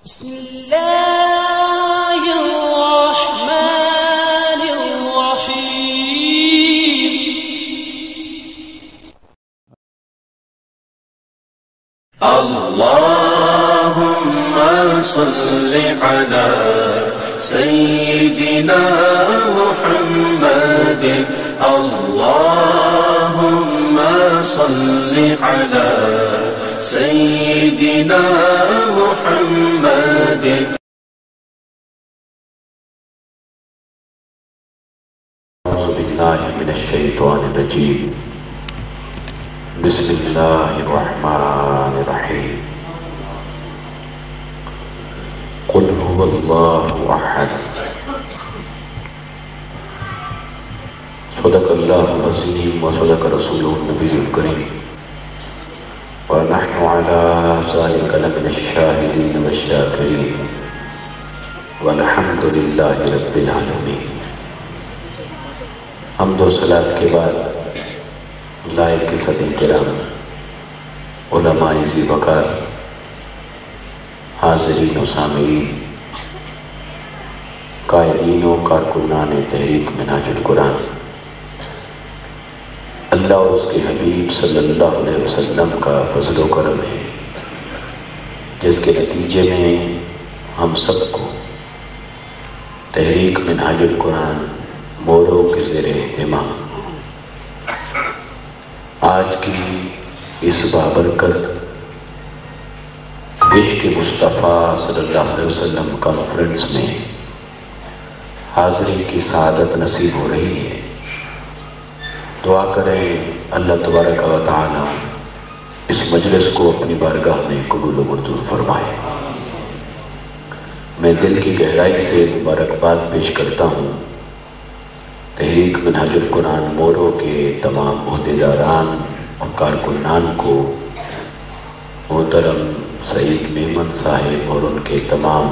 بسم الله الرحمن الرحيم. اللهم صل على سيدنا محمد. اللهم صل على سيدنا محمد. أعوذ بالله من الشيطان الرجيم. بسم الله الرحمن الرحيم. قل هو الله أحد. صدق الله العظيم وصدق رسوله النبي الكريم ونحن على ذلك لمن الشاهدين والشاكرين والحمد لله رب العالمين. حمد و صلاۃ کے بعد لائق صدی کرام، علماء ذی وقار، حاضرین و سامعین، قائدین و کارکنان تحریک منہاج القرآن، اللہ اور اس کے حبیب صلی اللہ علیہ وسلم کا فضل و کرم ہے جس کے نتیجے میں ہم سب کو تحریک منہاج القرآن مورو کے زیر اہتمام آج کی اس بابرکت عشق مصطفیٰ صلی اللہ علیہ وسلم کانفرنس میں حاضری کی سعادت نصیب ہو رہی ہے۔ دعا کریں اللہ تبارک و تعالی اس مجلس کو اپنی بارگاہ میں قبول و منظور فرمائے۔ میں دل کی گہرائی سے مبارکباد پیش کرتا ہوں تحریک منہاج القرآن مورو کے تمام عہدیداران اور کارکنان کو، محترم سعید میمن صاحب اور ان کے تمام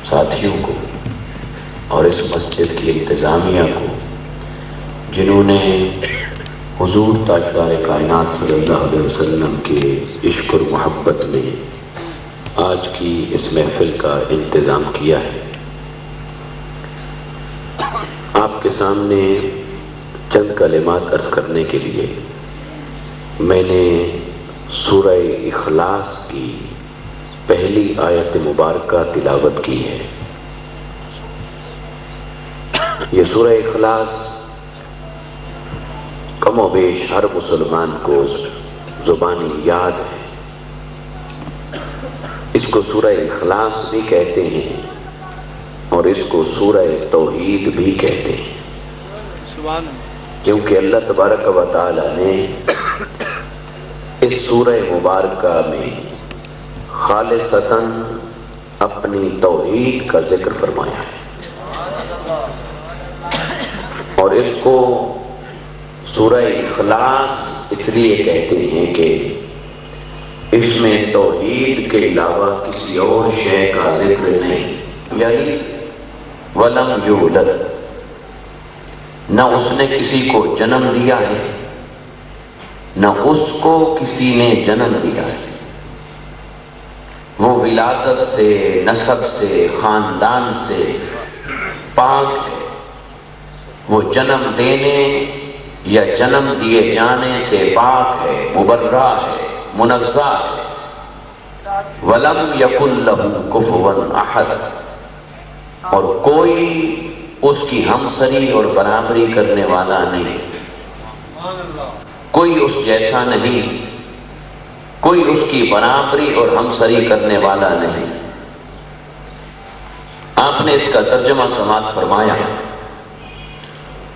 ساتھیوں کو، اور اس مسجد کی انتظامیہ کو جنہوں نے حضور تاجدار کائنات صلی اللہ علیہ وسلم کے عشق اور محبت میں آج کی اس محفل کا انتظام کیا ہے۔ آپ کے سامنے چند کلمات عرض کرنے کے لیے میں نے سورہ اخلاص کی پہلی آیت مبارکہ تلاوت کی ہے۔ یہ سورہ اخلاص کم و بیش ہر مسلمان کو زبانی یاد ہے۔ اس کو سورہ اخلاص بھی کہتے ہیں اور اس کو سورہ توحید بھی کہتے ہیں، کیونکہ اللہ تبارک و تعالی نے اس سورہ مبارکہ میں خالصتاً اپنی توحید کا ذکر فرمایا ہے، اور اس کو سورہ اخلاص اس لیے کہتے ہیں کہ اس میں توحید کے علاوہ کسی اور شے کا ذکر نہیں، یعنی وَلَمْ يُولَدْ، نہ اس نے کسی کو جنم دیا ہے نہ اس کو کسی نے جنم دیا ہے۔ وہ ولادت سے، نسب سے، خاندان سے پاک ہے، وہ جنم دینے یا جنم دیے جانے سے پاک ہے، مبرہ ہے، منزہ ہے۔ وَلَمْ يَكُنْ لَهُ كُفُوًا أَحَدٌ، اور کوئی اس کی ہمسری اور برابری کرنے والا نہیں، کوئی اس جیسا نہیں، کوئی اس کی برابری اور ہمسری کرنے والا نہیں۔ آپ نے اس کا ترجمہ سماعت فرمایا،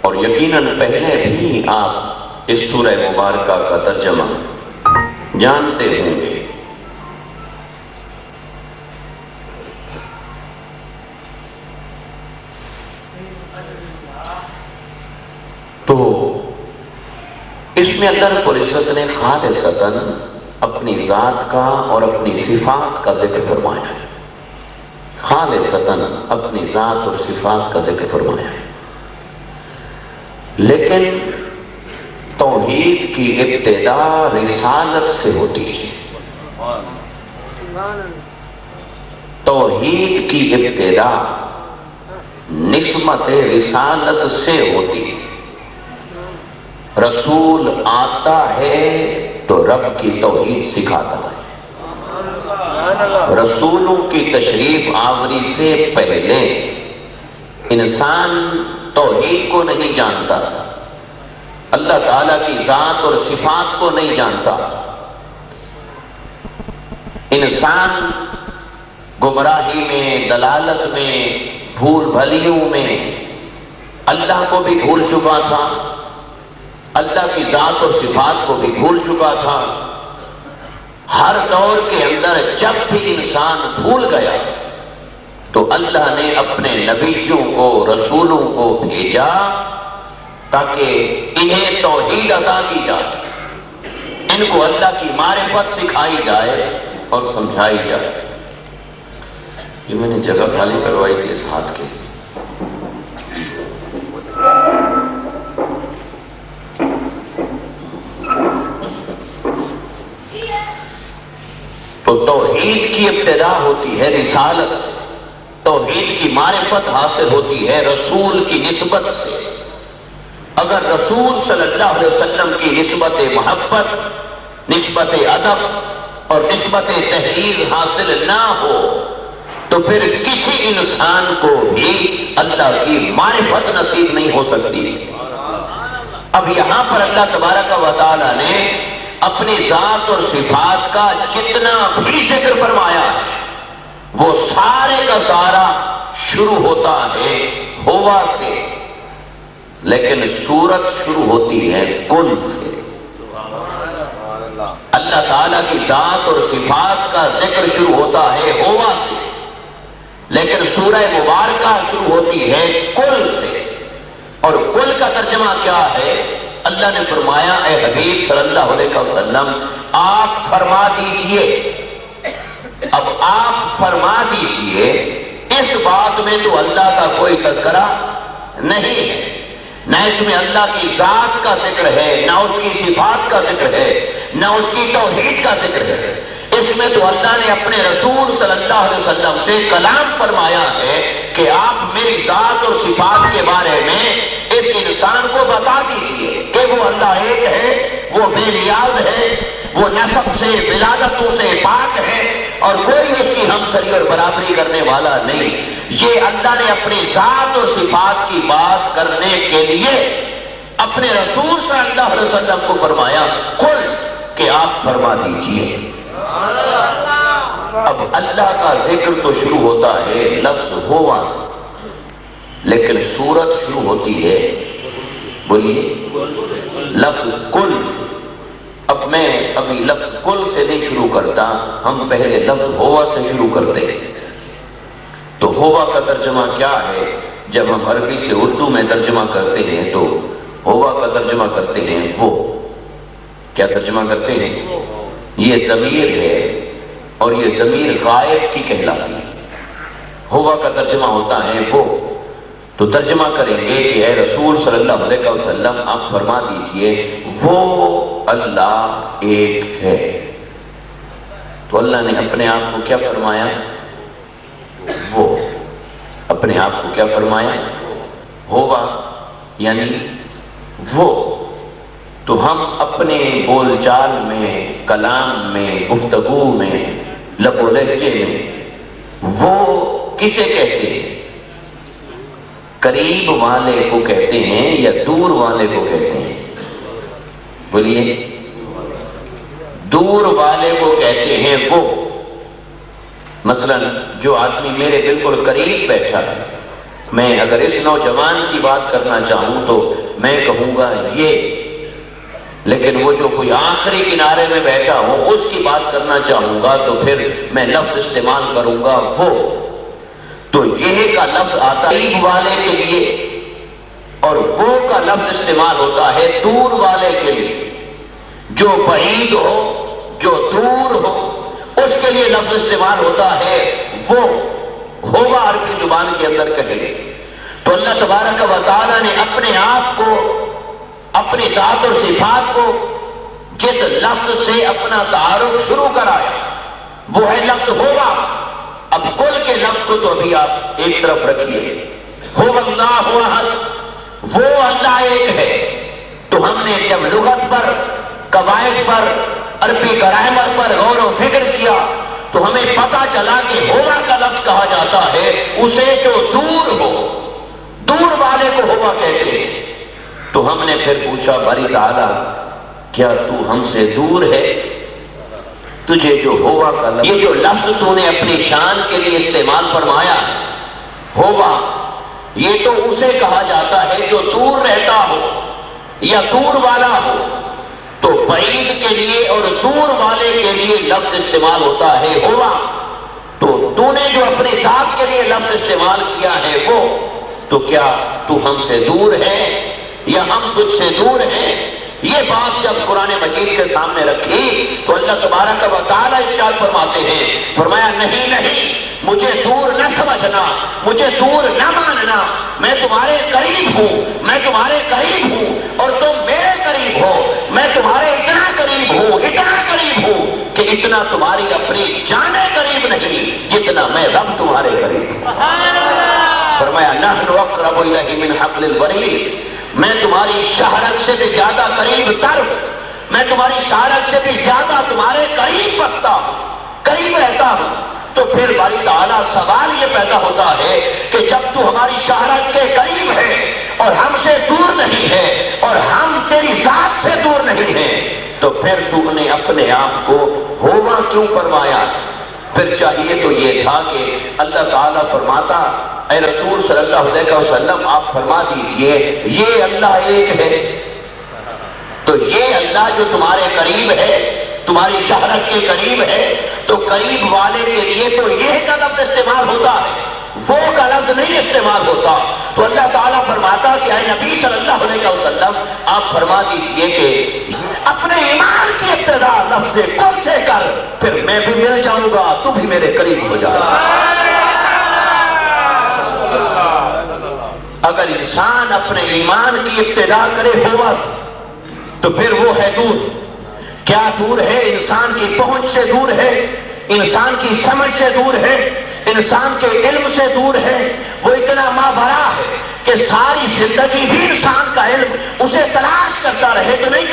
اور یقیناً پہلے بھی آپ اس سورہ مبارکہ کا ترجمہ جانتے ہوں گے۔ تو اس میں اللہ رب العزت نے خالصتاً اپنی ذات کا اور اپنی صفات کا ذکر فرمایا ہے، خالصتاً اپنی ذات اور صفات کا ذکر فرمایا ہے، لیکن توحید کی ابتدا رسالت سے ہوتی ہے۔ توحید کی ابتدا نسبت رسالت سے ہوتی ہے۔ رسول آتا ہے تو رب کی توحید سکھاتا ہے۔ رسولوں کی تشریف آوری سے پہلے انسان توحید کو نہیں جانتا تھا، اللہ تعالیٰ کی ذات اور صفات کو نہیں جانتا تھا۔ انسان گمراہی میں، دلالت میں، بھول بھلیوں میں اللہ کو بھی بھول چکا تھا، اللہ کی ذات اور صفات کو بھی بھول چکا تھا۔ ہر دور کے اندر جب بھی انسان بھول گیا تو اللہ نے اپنے نبیوں کو، رسولوں کو بھیجا تاکہ انہیں توحید عطا کی جائے، ان کو اللہ کی معرفت سکھائی جائے اور سمجھائی جائے۔ یہ میں نے جگہ خالی کروائی تھی اس ہاتھ کے، تو توحید کی ابتدا ہوتی ہے رسالت سے، توحید کی معرفت حاصل ہوتی ہے رسول کی نسبت سے۔ اگر رسول صلی اللہ علیہ وسلم کی نسبت محبت، نسبت ادب اور نسبت تحریر حاصل نہ ہو تو پھر کسی انسان کو بھی اللہ کی معرفت نصیب نہیں ہو سکتی۔ اب یہاں پر اللہ تبارک و تعالی نے اپنی ذات اور صفات کا جتنا بھی ذکر فرمایا ہے وہ سارے کا سارا شروع ہوتا ہے ہوا سے، لیکن سورت شروع ہوتی ہے کل سے۔ اللہ تعالیٰ کی ذات اور صفات کا ذکر شروع ہوتا ہے ہوا سے، لیکن سورہ مبارکہ شروع ہوتی ہے کل سے۔ اور کل کا ترجمہ کیا ہے؟ اللہ نے فرمایا اے حبیب صلی اللہ علیہ وسلم آپ فرما دیجئے، اب آپ فرما دیجئے، اس بات میں تو اللہ کا کوئی تذکرہ نہیں ہے، نہ اس میں اللہ کی ذات کا ذکر ہے، نہ اس کی صفات کا ذکر ہے، نہ اس کی توحید کا ذکر ہے۔ اس میں تو اللہ نے اپنے رسول صلی اللہ علیہ وسلم سے کلام فرمایا ہے کہ آپ میری ذات اور صفات کے بارے میں اس انسان کو بتا دیجئے کہ وہ اللہ ایک ہے، وہ بے نیاز ہے، وہ نسب سے، ولادتوں سے پاک ہے اور کوئی اس کی ہمسری اور برابری کرنے والا نہیں۔ یہ اللہ نے اپنی ذات اور صفات کی بات کرنے کے لیے اپنے رسول صلی اللہ علیہ وسلم کو فرمایا کل کہ آپ فرما دیجئے۔ اب اللہ کا ذکر تو شروع ہوتا ہے لفظ ہوا سے، لیکن سورت شروع ہوتی ہے بولیے لفظ کل سے۔ اب میں ابھی لفظ کل سے نہیں شروع کرتا، ہم پہلے لفظ ہوا سے شروع کرتے ہیں۔ تو ہوا کا ترجمہ کیا ہے؟ جب ہم عربی سے اردو میں ترجمہ کرتے ہیں تو ہوا کا ترجمہ کرتے ہیں وہ۔ کیا ترجمہ کرتے ہیں؟ یہ ضمیر ہے اور یہ ضمیر غائب کی کہلاتی ہے۔ ہوا کا ترجمہ ہوتا ہے وہ۔ تو ترجمہ کریں گے کہ اے رسول صلی اللہ علیہ وسلم آپ فرما دیجئے وہ اللہ ایک ہے۔ تو اللہ نے اپنے آپ کو کیا فرمایا؟ وہ۔ اپنے آپ کو کیا فرمایا؟ ہوا، یعنی وہ۔ تو ہم اپنے بول چال میں، کلام میں، گفتگو میں، لب و لہجے میں وہ کسے کہتے ہیں؟ قریب والے کو کہتے ہیں یا دور والے کو کہتے ہیں؟ بولیے۔ دور والے کو کہتے ہیں وہ۔ مثلا جو آدمی میرے بالکل قریب بیٹھا ہے، میں اگر اس نوجوان کی بات کرنا چاہوں تو میں کہوں گا یہ، لیکن وہ جو کوئی آخری کنارے میں بیٹھا ہوں اس کی بات کرنا چاہوں گا تو پھر میں لفظ استعمال کروں گا وہ۔ تو یہ کا لفظ آتا ہے قریب والے کے لیے اور وہ کا لفظ استعمال ہوتا ہے دور والے کے لیے۔ جو بعید ہو، جو دور ہو، اس کے لیے لفظ استعمال ہوتا ہے وہ۔ ہوگا عربی زبان کے اندر کہے۔ تو اللہ تبارک و تعالیٰ نے اپنے آپ کو، اپنی ذات اور صفات کو جس لفظ سے اپنا تعارف شروع کرایا وہ ہے لفظ ہوگا۔ اب کل کے لفظ کو تو ابھی آپ ایک طرف رکھیے، هو اللہ احد، وہ اللہ ایک ہے. تو ہم نے جب لغت پر، قواعد پر، عربی گرامر پر غور و فکر کیا تو ہمیں پتا چلا کہ ہوا کا لفظ کہا جاتا ہے اسے جو دور ہو، دور والے کو ہوا کہتے ہیں. تو ہم نے پھر پوچھا باری تعالیٰ کیا تو ہم سے دور ہے؟ تجھے جو ہوا کا لفظ، یہ جو لفظ تو نے اپنی شان کے لیے استعمال فرمایا ہوا، یہ تو اسے کہا جاتا ہے جو دور رہتا ہو یا دور والا ہو. تو بعید کے لیے اور دور والے کے لیے لفظ استعمال ہوتا ہے ہوا. تو نے جو اپنی ذات کے لیے لفظ استعمال کیا ہے وہ، تو کیا تو ہم سے دور ہے یا ہم تجھ سے دور ہیں؟ یہ بات جب قرآن مجید کے سامنے رکھی تو اللہ تبارک و تعالیٰ ارشاد فرماتے ہیں، فرمایا نہیں نہیں، مجھے دور نہ سمجھنا، مجھے دور نہ ماننا، میں تمہارے قریب ہوں، میں تمہارے قریب ہوں اور تم میرے قریب ہو. میں تمہارے اتنا قریب ہوں، اتنا قریب ہوں کہ اتنا تمہاری اپنی جانے قریب نہیں جتنا میں رب تمہارے قریب ہوں. فرمایا نحن اقرب الیہ من حبل الورید، میں تمہاری شہرت سے بھی زیادہ قریب تر ہوں، میں تمہاری شہرت سے بھی زیادہ تمہارے قریب بستا ہوں، قریب رہتا ہوں. تو پھر باری تعالیٰ سوال یہ پیدا ہوتا ہے کہ جب تو ہماری شہرت کے قریب ہے اور ہم سے دور نہیں ہے اور ہم تیری ذات سے دور نہیں ہیں، تو پھر تو نے اپنے آپ کو ہوا کیوں فرمایا؟ پھر چاہیے تو یہ تھا کہ اللہ تعالیٰ فرماتا اے رسول صلی اللہ علیہ وسلم آپ فرما دیجئے یہ اللہ ایک ہے. تو یہ اللہ جو تمہارے قریب ہے، تمہاری شہرت کے قریب ہے، تو قریب والے کے لیے تو یہ کا لفظ استعمال ہوتا ہے، وہ کا لفظ نہیں استعمال ہوتا. تو اللہ تعالیٰ فرماتا کہ اے نبی صلی اللہ علیہ وسلم آپ فرما دیجئے کہ اپنے ایمان کی ابتدا لفظ کل سے کر، پھر میں بھی مل جاؤں گا، تو بھی میرے قریب ہو جائے. اگر انسان اپنے ایمان کی ابتدا کرے ہوا سے تو پھر وہ ہے دور. کیا دور ہے؟ انسان کی پہنچ سے دور ہے، انسان کی سمجھ سے دور ہے، انسان کے علم سے دور ہے. وہ اتنا مابرا ہے کہ ساری زندگی بھی انسان کا علم اسے تلاش کرتا رہے تو نہیں